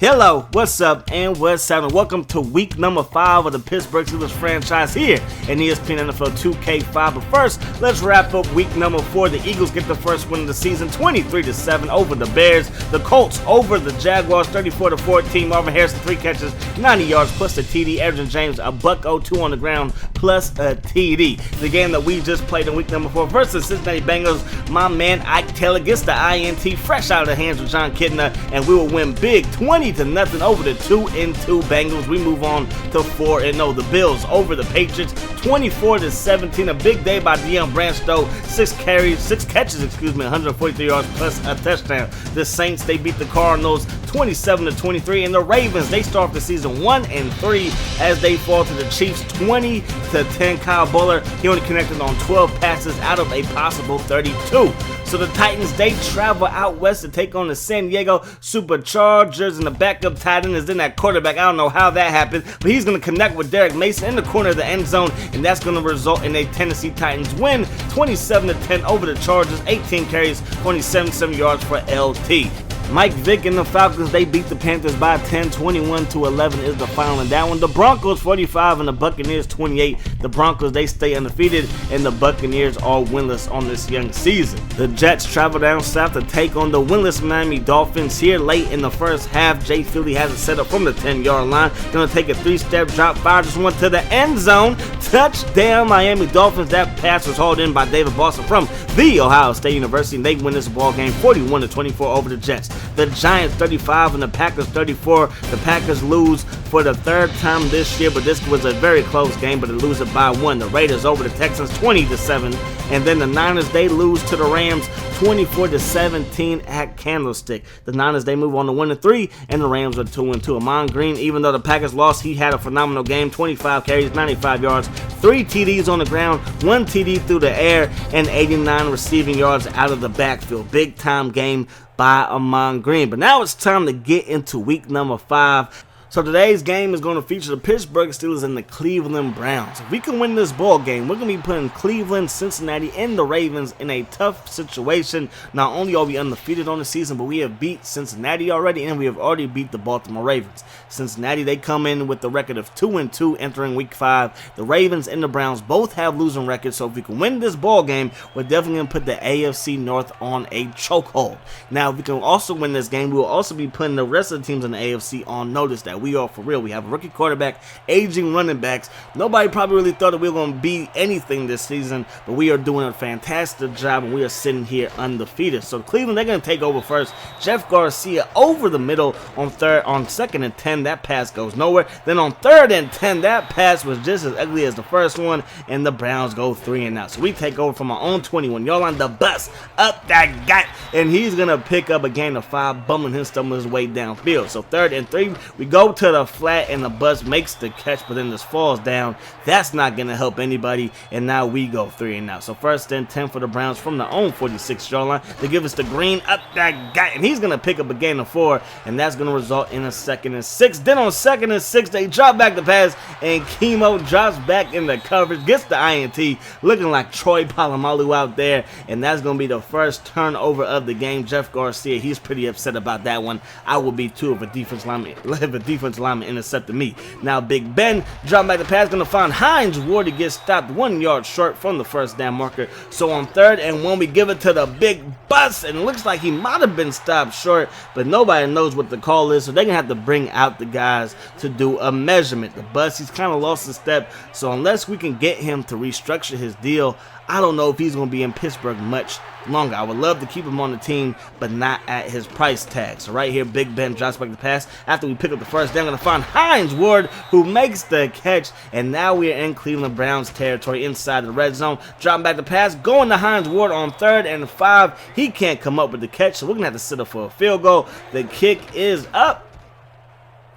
Hello, what's up, and what's happening? Welcome to week number 5 of the Pittsburgh Steelers franchise here in ESPN NFL 2K5. But first, let's wrap up week number 4. The Eagles get the first win of the season, 23-7 over the Bears. The Colts over the Jaguars, 34-14. Marvin Harrison, 3 catches, 90 yards, plus a TD. Edgerrin James, a $102 on the ground, plus a TD. The game that we just played in week number 4 versus Cincinnati Bengals, my man Ike Taylor gets the INT fresh out of the hands of John Kitna, and we will win big, 20-0 over the 2-2 Bengals. We move on to 4-0. The Bills over the Patriots, 24-17. A big day by Deion Branch, though. 6 catches, 143 yards plus a touchdown. The Saints, they beat the Cardinals 27-23, and the Ravens, they start the season 1-3 as they fall to the Chiefs 20-10. Kyle Buller, he only connected on 12 passes out of a possible 32. So the Titans, they travel out west to take on the San Diego Superchargers, and the backup tight end is in that quarterback. I don't know how that happened, but he's going to connect with Derek Mason in the corner of the end zone, and that's going to result in a Tennessee Titans win 27-10 over the Chargers. 18 carries, 27 yards for LT. Mike Vick and the Falcons, they beat the Panthers by 10, 21-11 is the final in that one. The Broncos 45 and the Buccaneers 28. The Broncos, they stay undefeated, and the Buccaneers are winless on this young season. The Jets travel down south to take on the winless Miami Dolphins here late in the first half. Jay Philly has it set up from the 10-yard line. Gonna take a 3-step drop, fire this one to the end zone. Touchdown, Miami Dolphins. That pass was hauled in by David Boston from the Ohio State University, and they win this ball game 41-24 over the Jets. The Giants 35 and the Packers 34. The Packers lose for the 3rd time this year, but this was a very close game, but they lose it by 1. The Raiders over the Texans 20-7, and then the Niners, they lose to the Rams 24-17 at Candlestick. The Niners, they move on to 1-3, and the Rams are 2-2. Amon Green, even though the Packers lost, he had a phenomenal game. 25 carries, 95 yards, 3 TDs on the ground, 1 TD through the air, and 89 receiving yards out of the backfield. Big time game by Amon Green. But now it's time to get into week number 5. So today's game is going to feature the Pittsburgh Steelers and the Cleveland Browns. If we can win this ball game, we're going to be putting Cleveland, Cincinnati, and the Ravens in a tough situation. Not only are we undefeated on the season, but we have beat Cincinnati already, and we have already beat the Baltimore Ravens. Cincinnati, they come in with the record of 2-2 entering week 5. The Ravens and the Browns both have losing records, so if we can win this ball game, we're definitely going to put the AFC North on a chokehold. Now, if we can also win this game, we will also be putting the rest of the teams in the AFC on notice that we are for real. We have a rookie quarterback, aging running backs. Nobody probably really thought that we were going to be anything this season, but we are doing a fantastic job, and we are sitting here undefeated. So Cleveland, they're going to take over first. Jeff Garcia over the middle on 2nd and 10. That pass goes nowhere. Then on 3rd and 10, that pass was just as ugly as the first one, and the Browns go 3 and out. So we take over from our own 21. On the bus up that gut, and he's going to pick up a gain of 5, bumming his stomach his way downfield. So 3rd and 3, we go to the flat, and the bus makes the catch, but then just falls down. That's not going to help anybody, and now we go 3 and out. So 1st and 10 for the Browns from their own 46-yard line. They give us the green up that guy, and he's going to pick up a gain of 4, and that's going to result in a 2nd and 6. Then on 2nd and 6, they drop back the pass, and Chemo drops back in the coverage, gets the INT, looking like Troy Polamalu out there, and that's going to be the first turnover of the game. Jeff Garcia, he's pretty upset about that one. I would be too if a defense lineman intercepted me. Now Big Ben dropping back the pass, going to find Hines Ward to get stopped 1 yard short from the 1st down marker. So on 3rd and 1, we give it to the big bus, and it looks like he might have been stopped short, but nobody knows what the call is, so they're going to have to bring out the guys to do a measurement. The bus, he's kind of lost a step, so unless we can get him to restructure his deal, I don't know if he's going to be in Pittsburgh much longer. I would love to keep him on the team, but not at his price tag. So right here, Big Ben drops back the pass. After we pick up the 1st down, going to find Hines Ward, who makes the catch, and now we are in Cleveland Browns territory inside the red zone. Dropping back the pass, going to Hines Ward on 3rd and 5. He can't come up with the catch, so we're going to have to sit up for a field goal. The kick is up,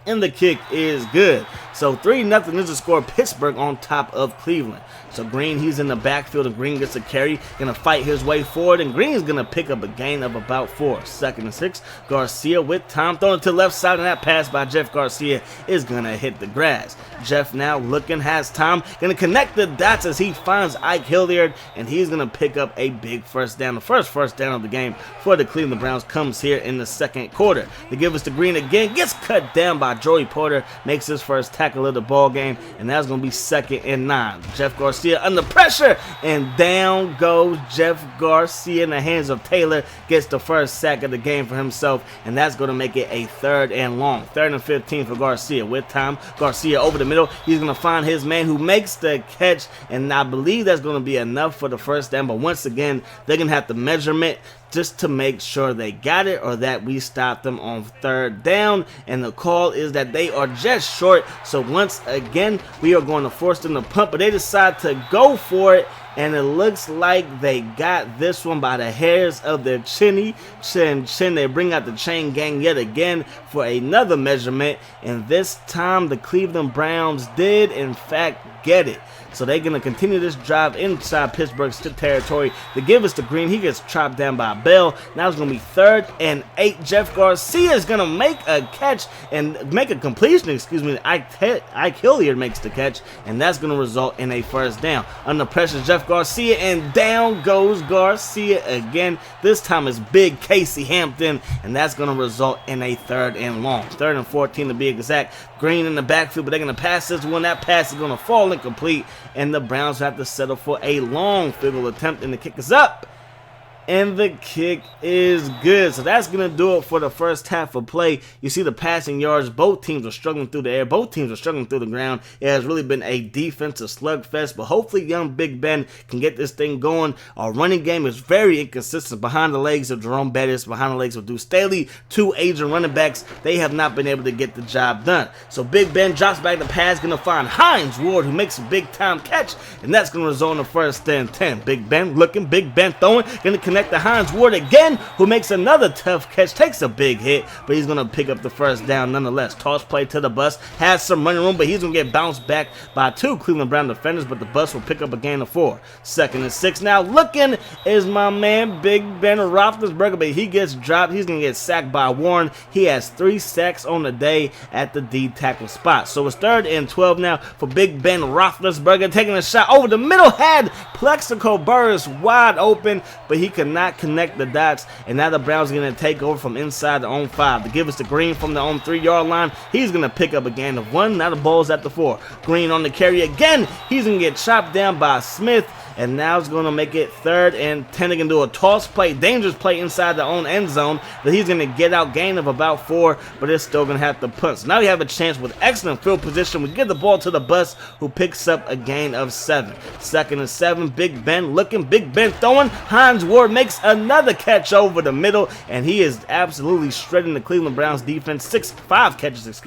and the kick is good. So 3-0 is the score. Pittsburgh on top of Cleveland. So Green, he's in the backfield, and Green gets a carry, gonna fight his way forward, and Green's gonna pick up a gain of about 4. 2nd and 6. Garcia with time, throwing to the left side, and that pass by Jeff Garcia is gonna hit the grass. Jeff now looking, has time, gonna connect the dots as he finds Ike Hilliard, and he's gonna pick up a big first down. The first first down of the game for the Cleveland Browns comes here in the second quarter. They give us to Green again, gets cut down by Joey Porter, makes his first tackle of the ball game, and that's gonna be 2nd and 9. Jeff Garcia under pressure, and down goes Jeff Garcia in the hands of Taylor, gets the first sack of the game for himself, and that's going to make it a 3rd and long. 3rd and 15 for Garcia. With time, Garcia over the middle, he's going to find his man who makes the catch, and I believe that's going to be enough for the first down, but once again, they're going to have to measurement just to make sure they got it or that we stop them on 3rd down, and the call is that they are just short. So once again, we are going to force them to punt, but they decide to go for it, and it looks like they got this one by the hairs of their chin. They bring out the chain gang yet again for another measurement, and this time the Cleveland Browns did in fact get it. So they're going to continue this drive inside Pittsburgh's territory. They give us to Green. He gets chopped down by Bell. Now it's going to be 3rd and 8. Jeff Garcia is going to make a catch and make a completion, Ike Hilliard makes the catch, and that's going to result in a first down. Under pressure, Jeff Garcia, and down goes Garcia again. This time it's big Casey Hampton, and that's going to result in a 3rd and long. 3rd and 14 to be exact. Green in the backfield, but they're going to pass this one. That pass is going to fall incomplete, and the Browns have to settle for a long field goal attempt, and the kick is up. And the kick is good. So that's going to do it for the first half of play. You see the passing yards. Both teams are struggling through the air. Both teams are struggling through the ground. It has really been a defensive slugfest. But hopefully young Big Ben can get this thing going. Our running game is very inconsistent. Behind the legs of Jerome Bettis. Behind the legs of Deuce Staley. 2 Asian running backs. They have not been able to get the job done. So Big Ben drops back the pass. Going to find Hines Ward, who makes a big time catch. And that's going to result in the 1st and 10. Big Ben looking. Big Ben throwing. Going to connect the Hines Ward again, who makes another tough catch, takes a big hit, but he's going to pick up the first down nonetheless. Toss play to the bus, has some running room, but he's going to get bounced back by 2 Cleveland Brown defenders, but the bus will pick up a gain of 4. 2nd and 6. Now looking is my man Big Ben Roethlisberger, but he gets dropped. He's going to get sacked by Warren. He has 3 sacks on the day at the D tackle spot. So it's 3rd and 12 now for Big Ben Roethlisberger, taking a shot over the middle, had Plexico Burris wide open, but he could not connect the dots, and now the Browns are going to take over from inside the own 5. To give us to Green from the own 3-yard line. He's going to pick up a gain of 1. Now the ball's at the 4. Green on the carry again. He's going to get chopped down by Smith, and now it's going to make it 3rd and 10. They can do a toss play, dangerous play inside the own end zone that he's going to get out, gain of about 4, but it's still going to have to punt. So now we have a chance with excellent field position. We give the ball to the bus, who picks up a gain of 7. 2nd and 7. Big Ben looking, Big Ben throwing. Hines Ward makes another catch over the middle, and he is absolutely shredding the Cleveland Browns defense. 5 catches,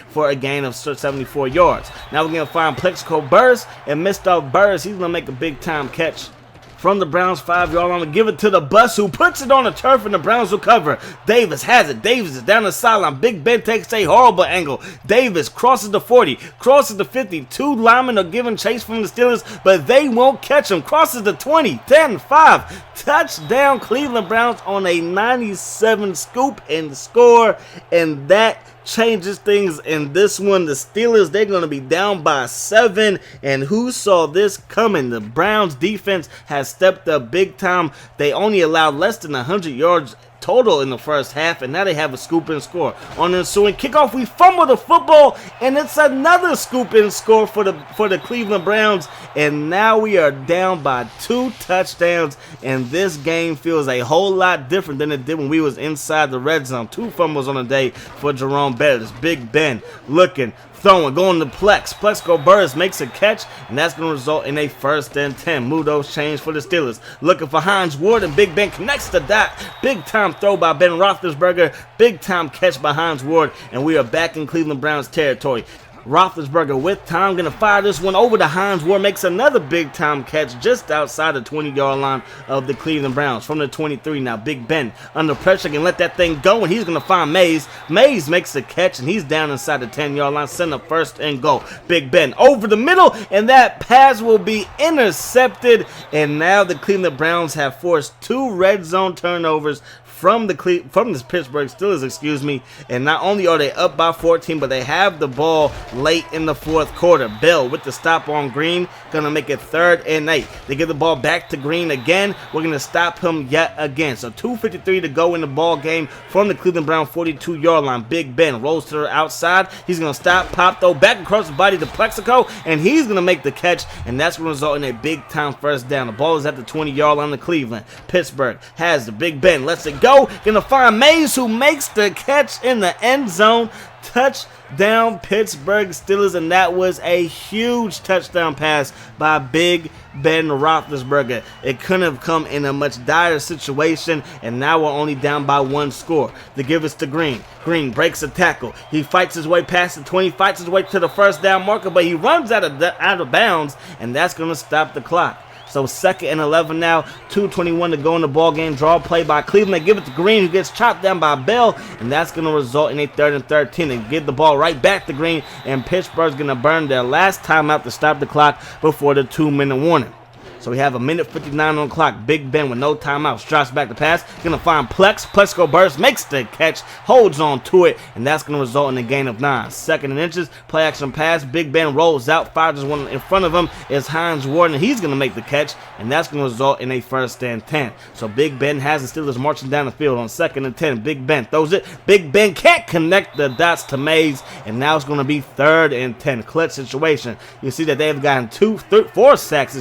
for a gain of 74 yards. Now we're going to find Plexico Burris, and Mr. Burris, he's going to make a big time catch from the Browns 5-yard line. Give it to the bus, who puts it on the turf, and the Browns will cover. Davis has it. Davis is down the sideline. Big Ben takes a horrible angle. Davis crosses the 40, crosses the 50. 2 linemen are giving chase from the Steelers, but they won't catch him. Crosses the 20, 10, 5. Touchdown Cleveland Browns on a 97 scoop and score, and that changes things in this one. The Steelers, they're going to be down by 7, and who saw this coming? The Browns defense has stepped up big time. They only allowed less than 100 yards total in the first half, and now they have a scoop and score. On the ensuing kickoff, we fumble the football, and it's another scoop and score for the Cleveland Browns, and now we are down by 2 touchdowns, and this game feels a whole lot different than it did when we was inside the red zone. 2 fumbles on the day for Jerome Bettis. Big Ben looking, throwing, going to Plexico Burris makes a catch, and that's going to result in a 1st and 10. Move those chains for the Steelers. Looking for Hines Ward, and Big Ben connects the dot. Big time throw by Ben Roethlisberger. Big time catch by Hines Ward, and we are back in Cleveland Browns territory. Roethlisberger with time, gonna fire this one over to Hines Ward, makes another big time catch just outside the 20-yard line of the Cleveland Browns from the 23. Now Big Ben under pressure can let that thing go, and he's gonna find Mays. Mays makes the catch, and he's down inside the 10-yard line, send up first and goal. Big Ben over the middle, and that pass will be intercepted, and now the Cleveland Browns have forced 2 red zone turnovers from the Pittsburgh Steelers, and not only are they up by 14, but they have the ball late in the fourth quarter. Bell with the stop on Green, gonna make it 3rd and 8. They give the ball back to Green again. We're gonna stop him yet again. So 2:53 to go in the ball game from the Cleveland Brown 42-yard line. Big Ben rolls to the outside. He's gonna stop, pop though, back across the body to Plexico, and he's gonna make the catch, and that's gonna result in a big time first down. The ball is at the 20-yard line of Cleveland. Pittsburgh has the Big Ben, lets it go. Gonna find Mays, who makes the catch in the end zone. Touchdown Pittsburgh Steelers, and that was a huge touchdown pass by Big Ben Roethlisberger. It couldn't have come in a much dire situation, and now we're only down by 1 score. They give us to Green. Green breaks a tackle. He fights his way past the 20, fights his way to the first down marker, but he runs out of bounds, and that's gonna stop the clock. So 2nd and 11 now, 2:21 to go in the ball game. Draw play by Cleveland. They give it to Green, who gets chopped down by Bell, and that's going to result in a 3rd and 13. They give the ball right back to Green, and Pittsburgh's going to burn their last timeout to stop the clock before the 2-minute warning. So we have 1:59 on the clock. Big Ben with no timeouts drops back the pass. Gonna find Plex. Plexico burst, makes the catch, holds on to it, and that's gonna result in a gain of 9. 2nd and inches, play action pass. Big Ben rolls out, fires one in front of him is Hines Ward, and he's gonna make the catch, and that's gonna result in a 1st and 10. So Big Ben has the Steelers marching down the field on 2nd and 10. Big Ben throws it. Big Ben can't connect the dots to Mays, and now it's gonna be 3rd and 10. Clutch situation. You see that they've gotten 4 sacks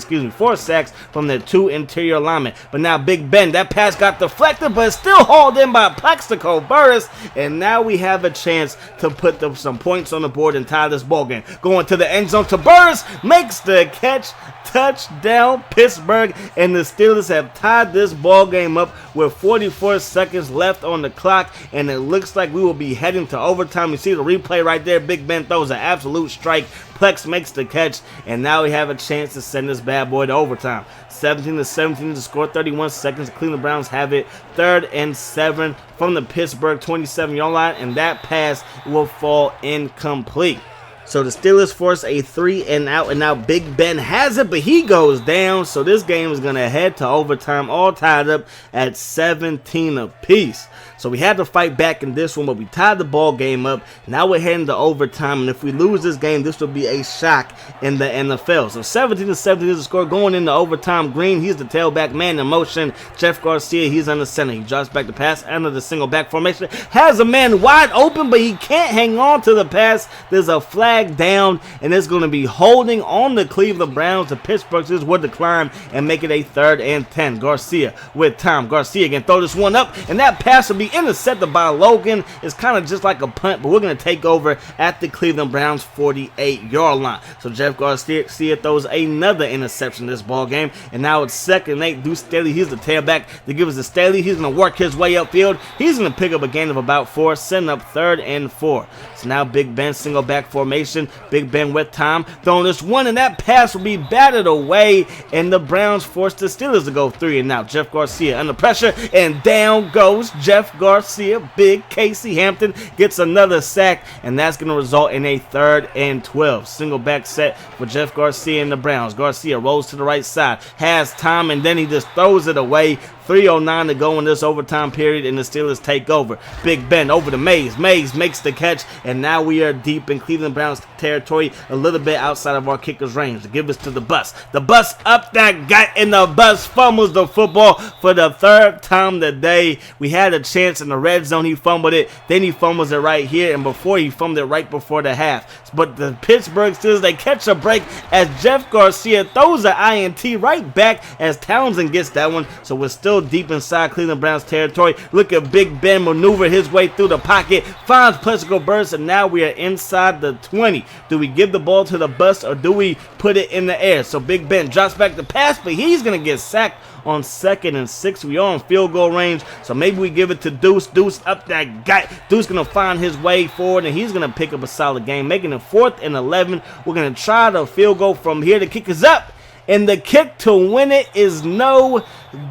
from their 2 interior linemen. But now Big Ben, that pass got deflected, but it's still hauled in by Plexico Burris, and now we have a chance to put some points on the board and tie this ball game. Going to the end zone to Burris, makes the catch. Touchdown Pittsburgh, and the Steelers have tied this ball game up with 44 seconds left on the clock, and it looks like we will be heading to overtime. You see the replay right there. Big Ben throws an absolute strike. Plex makes the catch, and now we have a chance to send this bad boy to overtime. 17-17 to score, 31 seconds. The Cleveland Browns have it. 3rd and 7 from the Pittsburgh 27-yard line, and that pass will fall incomplete. So the Steelers force a 3 and out, and now Big Ben has it, but he goes down. So this game is going to head to overtime, all tied up at 17 apiece. So we had to fight back in this one, but we tied the ball game up. Now we're heading to overtime, and if we lose this game, this will be a shock in the NFL. So 17-17 is the score going into overtime. Green, he's the tailback man in motion. Jeff Garcia, he's on the center. He drops back the pass under the single back formation. Has a man wide open, but he can't hang on to the pass. There's a flag down, and it's going to be holding on the Cleveland Browns. The Pittsburgh Steelers will decline and make it a 3rd and 10. Garcia with time. Garcia can throw this one up, and that pass will be intercepted by Logan. It's kind of just like a punt, but we're going to take over at the Cleveland Browns 48-yard line. So Jeff Garcia throws another interception this ball game, and now it's 2nd and 8. Deuce Staley, he's the tailback. They give us to Staley. He's going to work his way upfield. He's going to pick up a gain of about 4, sending up 3rd and 4. So now Big Ben single back formation. Big Ben with time, throwing this one, and that pass will be batted away, and the Browns force the Steelers to go 3 and out. Jeff Garcia under pressure, and down goes Jeff Garcia. Big Casey Hampton gets another sack, and that's going to result in a 3rd and 12. Single back set for Jeff Garcia and the Browns. Garcia rolls to the right side, has time, and then he just throws it away. 3:09 to go in this overtime period, and the Steelers take over. Big Ben over to Mays. Mays makes the catch, and now we are deep in Cleveland Browns territory, a little bit outside of our kicker's range. To give us to the bus. The bus up that gut, and the bus fumbles the football for the 3rd time today. We had a chance in the red zone. He fumbled it. Then he fumbles it right here, and before he fumbled it right before the half. But the Pittsburgh Steelers, they catch a break as Jeff Garcia throws an INT right back as Townsend gets that one. So we're still deep inside Cleveland Browns territory. Look at Big Ben maneuver his way through the pocket, finds Plexico Burris, and now we are inside the 20. Do we give the ball to the bus, or do we put it in the air? So Big Ben drops back the pass, but he's going to get sacked on 2nd and 6. We are on field goal range, so maybe we give it to Deuce. Deuce up that guy. Deuce gonna find his way forward, and he's gonna pick up a solid game, making it 4th and 11. We're gonna try the field goal from here. The kick is up, and the kick to win it is no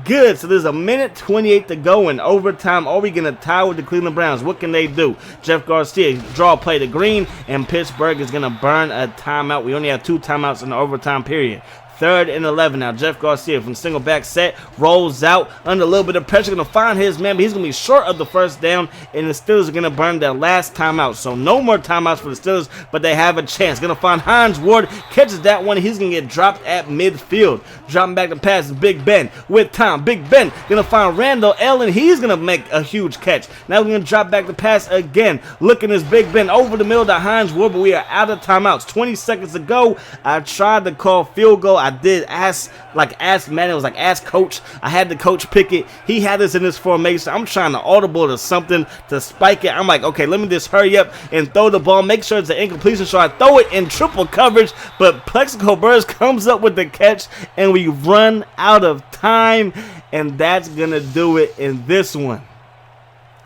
good. So there's a minute 28 to go in overtime. Are we gonna tie with the Cleveland Browns? What can they do? Jeff Garcia draw play to Green, and Pittsburgh is gonna burn a timeout. We only have 2 timeouts in the overtime period. 3rd and 11 now. Jeff Garcia from single back set rolls out under a little bit of pressure, gonna find his man, but he's gonna be short of the first down, and the Steelers are gonna burn their last timeout. So no more timeouts for the Steelers, but they have a chance. Gonna find Hines Ward, catches that one. He's gonna get dropped at midfield. Dropping back to pass is Big Ben with time. Big Ben gonna find Randall Allen. He's gonna make a huge catch. Now we're gonna drop back to pass again. Looking as Big Ben over the middle to Hines Ward, but we are out of timeouts. 20 seconds to go. I tried to call field goal. I did ask Madden. It was like ask coach. I had the coach pick it. He had us in this formation. I'm trying to audible to something to spike it. I'm like, okay, let me just hurry up and throw the ball. Make sure it's an incompletion. So I throw it in triple coverage, but Plexico Burrs comes up with the catch, and we run out of time, and that's gonna do it in this one.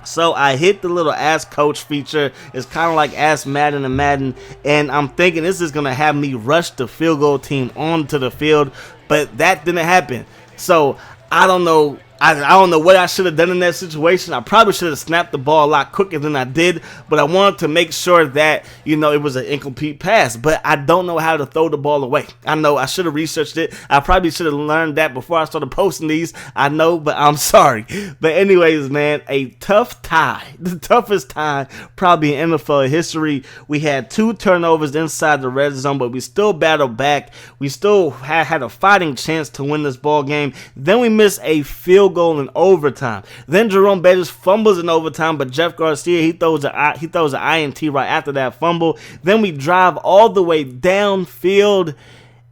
So I hit the little Ask Coach feature. It's kind of like Ask Madden and Madden. And I'm thinking this is going to have me rush the field goal team onto the field. But that didn't happen. So I don't know. I don't know what I should have done in that situation. I probably should have snapped the ball a lot quicker than I did, but I wanted to make sure that, you know, it was an incomplete pass, but I don't know how to throw the ball away. I know I should have researched it. I probably should have learned that before I started posting these. I know, but I'm sorry. But anyways, man, a tough tie. The toughest tie probably in NFL history. We had 2 turnovers inside the red zone, but we still battled back. We still had a fighting chance to win this ball game. Then we missed a field goal in overtime. Then Jerome Bettis fumbles in overtime, but Jeff Garcia, he throws an INT right after that fumble. Then we drive all the way downfield,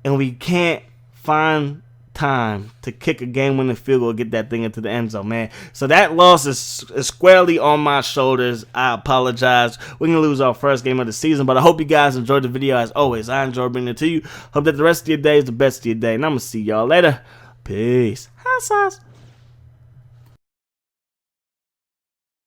and we can't find time to kick a game-winning field goal, get that thing into the end zone, man. So that loss is squarely on my shoulders. I apologize. We're going to lose our first game of the season, but I hope you guys enjoyed the video. As always, I enjoy bringing it to you. Hope that the rest of your day is the best of your day, and I'm going to see y'all later. Peace. High sauce.